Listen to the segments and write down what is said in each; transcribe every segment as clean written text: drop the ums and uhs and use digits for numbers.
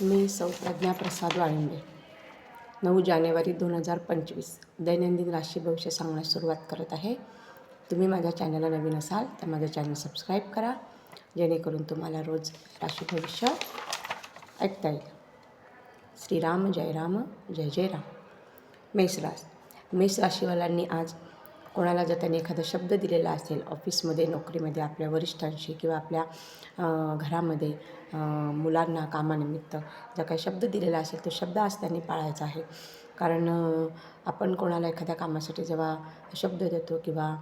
मी सौ प्रज्ञा प्रसाद वाळिंबे 9 जानेवारी 2025 दैनंदिन राशी भविष्य सांगण्यास सुरुवात करत आहे. तुम्ही माझ्या चॅनलला नवीन असाल तर माझं चॅनल सबस्क्राईब करा, जेणेकरून तुम्हाला रोज राशी भविष्य ऐकता येईल. श्रीराम जय राम जय जय राम. मेष राशीवाल्यांनी आज कोणाला जर त्यांनी एखादा शब्द दिलेला असेल ऑफिसमध्ये, नोकरीमध्ये, आपल्या वरिष्ठांशी किंवा आपल्या घरामध्ये मुलांना कामानिमित्त जर काही शब्द दिलेला असेल तो शब्द आज त्यांनी पाळायचा आहे. कारण आपण कोणाला एखाद्या कामासाठी जेव्हा शब्द देतो किंवा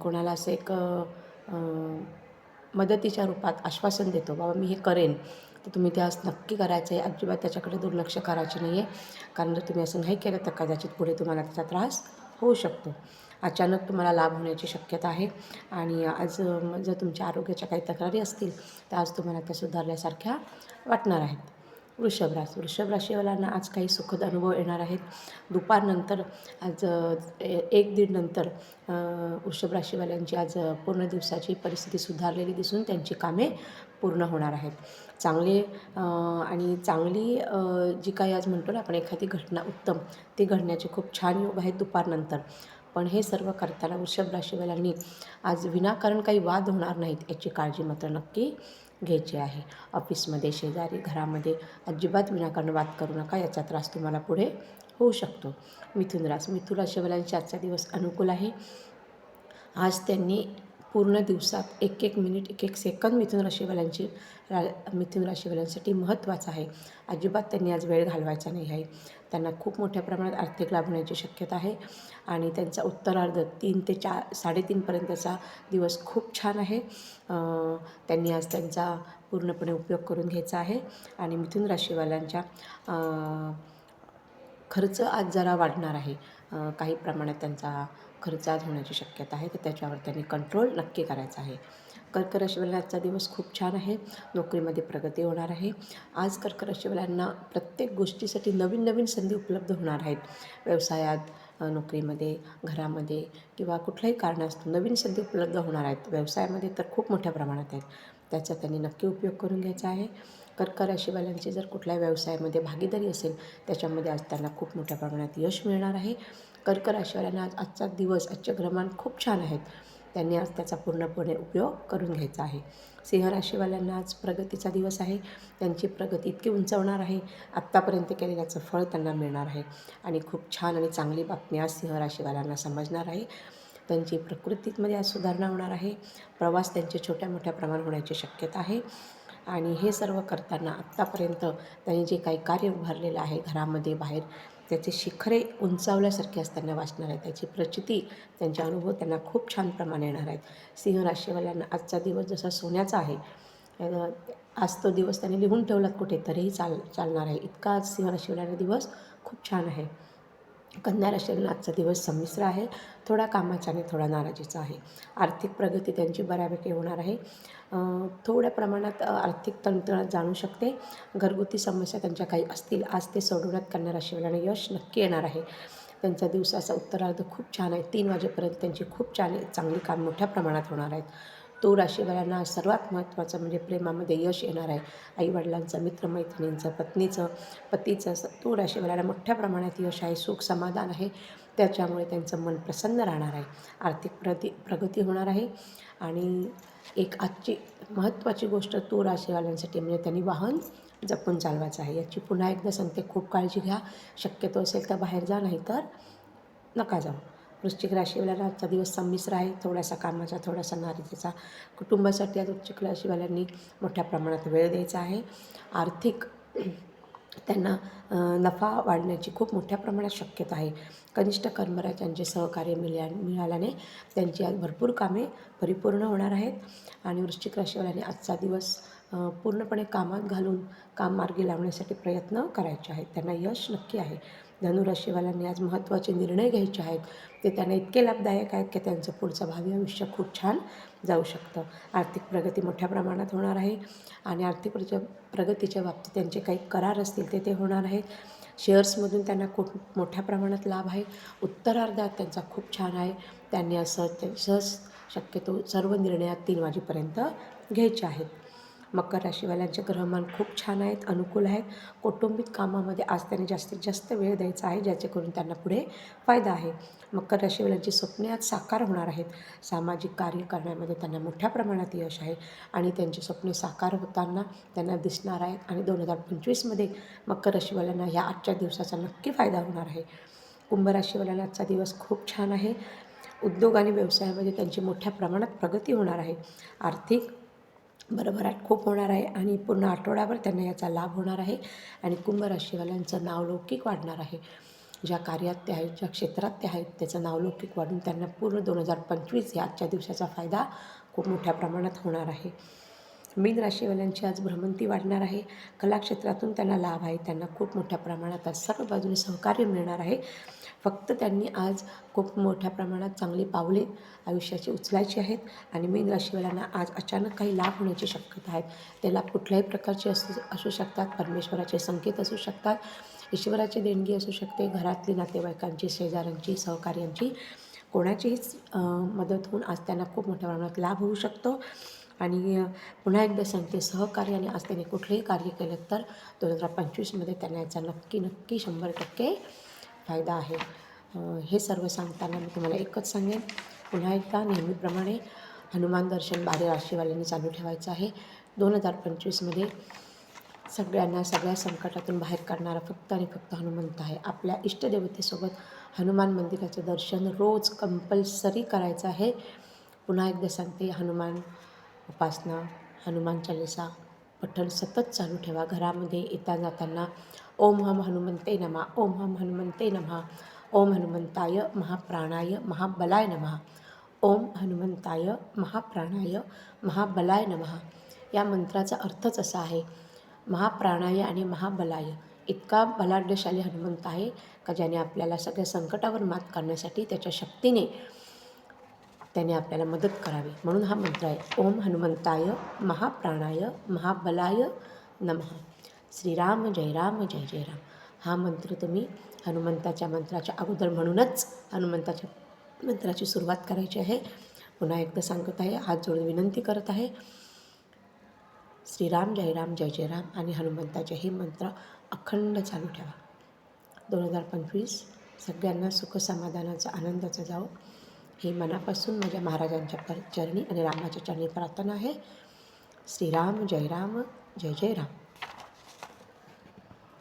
कोणाला असं एक मदतीच्या रूपात आश्वासन देतो, बाबा मी हे करेन, तर तुम्ही ते आज नक्की करायचं आहे. अजिबात त्याच्याकडे दुर्लक्ष करायचे नाही आहे. कारण जर तुम्ही असं नाही केलं तर कदाचित पुढे तुम्हाला त्याचा त्रास होऊ शकतो. अचानक तुम्हाला लाभ होण्याची शक्यता आहे. आणि आज जर तुमच्या आरोग्याच्या काही तक्रारी असतील तर आज तुम्हाला त्या सुधारल्यासारख्या वाटणार आहेत. वृषभ राशीवाल्यांना आज काही सुखद अनुभव येणार आहेत. दुपारनंतर आज 1-1:30 नंतर वृषभ राशीवाल्यांची आज पूर्ण दिवसाची परिस्थिती सुधारलेली दिसून त्यांची कामे पूर्ण होणार आहेत. चांगली जी काही आज म्हणतो ना आपण एखादी घटना उत्तम, ती घडण्याचे खूप छान योग आहेत दुपारनंतर. पण हे सर्व करताना वृषभ राशीवाल्यांनी आज विनाकारण काही वाद होणार नाहीत याची काळजी मात्र नक्की घ्यायची आहे. ऑफिसमध्ये, शेजारी, घरामध्ये अजिबात विनाकारण वाद करू नका. याचा त्रास तुम्हाला पुढे होऊ शकतो. मिथुन राशीवाल्यांचा आजचा दिवस अनुकूल आहे. आज त्यांनी पूर्ण दिवसात 1-1 मिनिट 1-1 सेकंद मिथुन राशीवाल्यांसाठी महत्त्वाचा आहे. अजिबात त्यांनी आज वेळ घालवायचा नाही आहे. त्यांना खूप मोठ्या प्रमाणात आर्थिक लाभ होण्याची शक्यता आहे. आणि त्यांचा उत्तरार्ध 3 ते 3:30 पर्यंतचा दिवस खूप छान आहे. त्यांनी आज त्यांचा पूर्णपणे उपयोग करून घ्यायचा आहे. आणि मिथुन राशीवाल्यांच्या खर्च आज जरा वाढणार आहे. काही प्रमाणात त्यांचा खर्च आज होण्याची शक्यता आहे, तर त्याच्यावर त्यांनी कंट्रोल नक्की करायचा आहे. कर्क राशीवाल्यांना आजचा दिवस खूप छान आहे. नोकरीमध्ये प्रगती होणार आहे. आज कर्क राशीवाल्यांना प्रत्येक गोष्टीसाठी नवीन नवीन संधी उपलब्ध होणार आहेत. व्यवसायात, नोकरीमध्ये, घरामध्ये किंवा कुठल्याही कारणास्तव नवीन संधी उपलब्ध होणार आहेत. व्यवसायामध्ये तर खूप मोठ्या प्रमाणात आहेत. त्याचा त्यांनी नक्की उपयोग करून घ्यायचा आहे. कर्क राशीवाल्यांची जर कुठल्या व्यवसायामध्ये भागीदारी असेल त्याच्यामध्ये आज त्यांना खूप मोठ्या प्रमाणात यश मिळणार आहे. कर्क राशीवाल्यांना आजचा दिवस, आजचे ग्रहमान खूप छान आहेत. त्यांनी आज त्याचा पूर्णपणे उपयोग करून घ्यायचा आहे. सिंह राशीवाल्यांना आज प्रगतीचा दिवस आहे. त्यांची प्रगती इतकी उंचावणार आहे, आत्तापर्यंत केलेल्याचं फळ त्यांना मिळणार आहे. आणि खूप छान आणि चांगली बातमी आज सिंह राशीवाल्यांना समजणार आहे. त्यांची प्रकृतीमध्ये आज सुधारणा होणार आहे. प्रवास त्यांचे छोट्या मोठ्या प्रमाणात होण्याची शक्यता आहे. आणि हे सर्व करताना आत्तापर्यंत त्यांनी जे काही कार्य उभारलेलं आहे घरामध्ये, बाहेर, त्याचे शिखरे उंचावल्यासारखे आज त्यांना वाचणार आहे. त्याची प्रचिती, त्यांचे अनुभव त्यांना खूप छान प्रमाणे येणार आहेत. सिंह राशीवाल्यांना आजचा दिवस जसा सोन्याचा आहे, आज तो दिवस त्यांनी लिहून ठेवलात कुठे तरीही चालणार आहे. इतका आज सिंह राशीवाल्यांना दिवस खूप छान आहे. कन्या राशीवाल्यांना आजचा दिवस संमिश्र आहे. थोडा कामाचा आणि थोडा नाराजीचा आहे. आर्थिक प्रगती त्यांची बऱ्यापैकी होणार आहे. थोड्या प्रमाणात आर्थिक तंत्रज्ञान जाणू शकते. घरगुती समस्या त्यांच्या काही असतील, आज ते सोडवण्यात कन्या राशीवाल्यांना यश नक्की येणार आहे. त्यांचा दिवसाचा उत्तरार्ध खूप छान आहे. 3 वाजेपर्यंत त्यांची खूप चांगली काम मोठ्या प्रमाणात होणार आहेत. तुळ राशीवाल्यांना सर्वात महत्त्वाचं म्हणजे प्रेमामध्ये यश येणार आहे. आईवडिलांचं, मित्रमैत्रिणींचं, पतीचं तुळ राशीवाल्यांना मोठ्या प्रमाणात यश आहे. सुख समाधान आहे. त्याच्यामुळे त्यांचं मन प्रसन्न राहणार आहे. आर्थिक प्रगती होणार आहे. आणि एक आजची महत्त्वाची गोष्ट तुळ राशीवाल्यांसाठी म्हणजे त्यांनी वाहन जपून चालवायचं आहे. याची पुन्हा एकदा सांगते, खूप काळजी घ्या. शक्यतो असेल तर बाहेर जा, नाही तर नका जाऊ. वृश्चिक राशीवाल्यांना आजचा दिवस संमिश्र आहे. थोडासा कामाचा, थोडासा नाराजीचा. कुटुंबासाठी आज वृश्चिक राशीवाल्यांनी मोठ्या प्रमाणात वेळ द्यायचा आहे. आर्थिक त्यांना नफा वाढण्याची खूप मोठ्या प्रमाणात शक्यता आहे. कनिष्ठ कर्मचाऱ्यांचे सहकार्य मिळाल्याने त्यांची आज भरपूर कामे परिपूर्ण होणार आहेत. आणि वृश्चिक राशीवाल्यांनी आजचा दिवस पूर्णपणे कामात घालून काम मार्गी लावण्यासाठी प्रयत्न करायचे आहेत. त्यांना यश नक्की आहे. धनुराशीवाल्यांनी आज महत्त्वाचे निर्णय घ्यायचे आहेत. ते त्यांना इतके लाभदायक आहेत की त्यांचं पुढचं भावी आयुष्य खूप छान जाऊ शकतं. आर्थिक प्रगती मोठ्या प्रमाणात होणार आहे. आणि आर्थिक प्रगतीच्या बाबतीत त्यांचे काही करार असतील ते होणार आहेत. शेअर्समधून त्यांना खूप मोठ्या प्रमाणात लाभ आहे. उत्तरार्धात त्यांचा खूप छान आहे. त्यांनी सहज शक्यतो सर्व निर्णयात 3 वाजेपर्यंत घ्यायचे आहेत. मकर राशीवाल्यांचे ग्रहमान खूप छान आहेत, अनुकूल आहेत. कौटुंबिक कामामध्ये आज त्यांनी जास्तीत जास्त वेळ द्यायचा आहे, ज्याच्याकरून त्यांना पुढे फायदा आहे. मकर राशीवाल्यांची स्वप्ने आज साकार होणार आहेत. सामाजिक कार्य करण्यामध्ये त्यांना मोठ्या प्रमाणात यश आहे आणि त्यांची स्वप्ने साकार होताना त्यांना दिसणार आहेत आणि 2025मध्ये मकर राशीवाल्यांना ह्या आजच्या दिवसाचा नक्की फायदा होणार आहे. कुंभ राशीवाल्यांना आजचा दिवस खूप छान आहे. उद्योग आणि व्यवसायामध्ये त्यांची मोठ्या प्रमाणात प्रगती होणार आहे. आर्थिक भरभराट खूप होणार आहे आणि पूर्ण आठवड्याभर त्यांना याचा लाभ होणार आहे आणि कुंभ राशीवाल्यांचं नावलौकिक वाढणार आहे. ज्या कार्यात ते आहेत, ज्या क्षेत्रात ते आहेत, त्याचं नावलौकिक वाढून त्यांना पूर्ण 2025 या आजच्या दिवसाचा फायदा खूप मोठ्या प्रमाणात होणार आहे. मीन राशीवाल्यांची आज भ्रमंती वाढणार आहे. कला क्षेत्रातून त्यांना लाभ आहे. त्यांना खूप मोठ्या प्रमाणात आज सर्व बाजूने सहकार्य मिळणार आहे. फक्त त्यांनी आज खूप मोठ्या प्रमाणात चांगली पावले आयुष्याची उचलायची आहेत आणि मीन राशीवाल्यांना आज अचानक काही लाभ होण्याची शक्यता आहेत. ते लाभ कुठल्याही प्रकारचे असू शकतात. परमेश्वराचे संकेत असू शकतात, ईश्वराची देणगी असू शकते, घरातली नातेवाईकांची, शेजाऱ्यांची, सहकाऱ्यांची कोणाचीहीच मदत होऊन आज त्यांना खूप मोठ्या प्रमाणात लाभ होऊ शकतो. आणि पुन्हा एकदा सांगते, सहकार्याने आज त्यांनी कुठलेही कार्य केलं तर 2025मध्ये त्यांना याचा नक्की 100% फायदा आहे. हे सर्व सांगताना मी तुम्हाला एकच सांगेन, पुन्हा एकदा नेहमीप्रमाणे हनुमान दर्शन 12 राशीवाल्यांनी चालू ठेवायचं आहे. 2025मध्ये सगळ्यांना सगळ्या संकटातून बाहेर काढणारा फक्त आणि फक्त हनुमंत आहे. आपल्या इष्टदेवतेसोबत हनुमान मंदिराचं दर्शन रोज कंपल्सरी करायचं आहे. पुन्हा एकदा सांगते, हनुमान उपासना, हनुमान चालीसा पठण सतत चालू ठेवा. घरामध्ये येता जाताना ओम हम हनुमंते नमः, ओम हम हनुमंते नमः, ओम हनुमंताय महाप्राणाय महाबलाय नमः, ओम हनुमंताय महाप्राणाय महाबलाय नमः. या मंत्राचा अर्थच असा आहे, महाप्राणाय आणि महाबलाय. इतका बलाढ्यशाली हनुमंत आहे का ज्याने आपल्याला सगळ्या संकटावर मात करण्यासाठी त्याच्या शक्तीने त्याने आपल्याला मदत करावी, म्हणून हा मंत्र आहे, ओम हनुमंताय महाप्राणाय महाबलाय नमः. श्रीराम जय राम जय जय राम. हा मंत्र तुम्ही हनुमंताच्या मंत्राच्या अगोदर म्हणूनच हनुमंताच्या मंत्राची सुरुवात करायची आहे. पुन्हा एकदा सांगत आहे, हात जोडून विनंती करत आहे, श्रीराम जय राम जय जय राम आणि हनुमंताचे हे मंत्र अखंड चालू ठेवा. 2025 सगळ्यांना सुख समाधानाचा आनंदाचा जाओ, ही मनापासून माझ्या महाराजांच्या चरणी आणि रामाच्या चरणी प्रार्थना आहे. श्रीराम जय राम जय जय राम.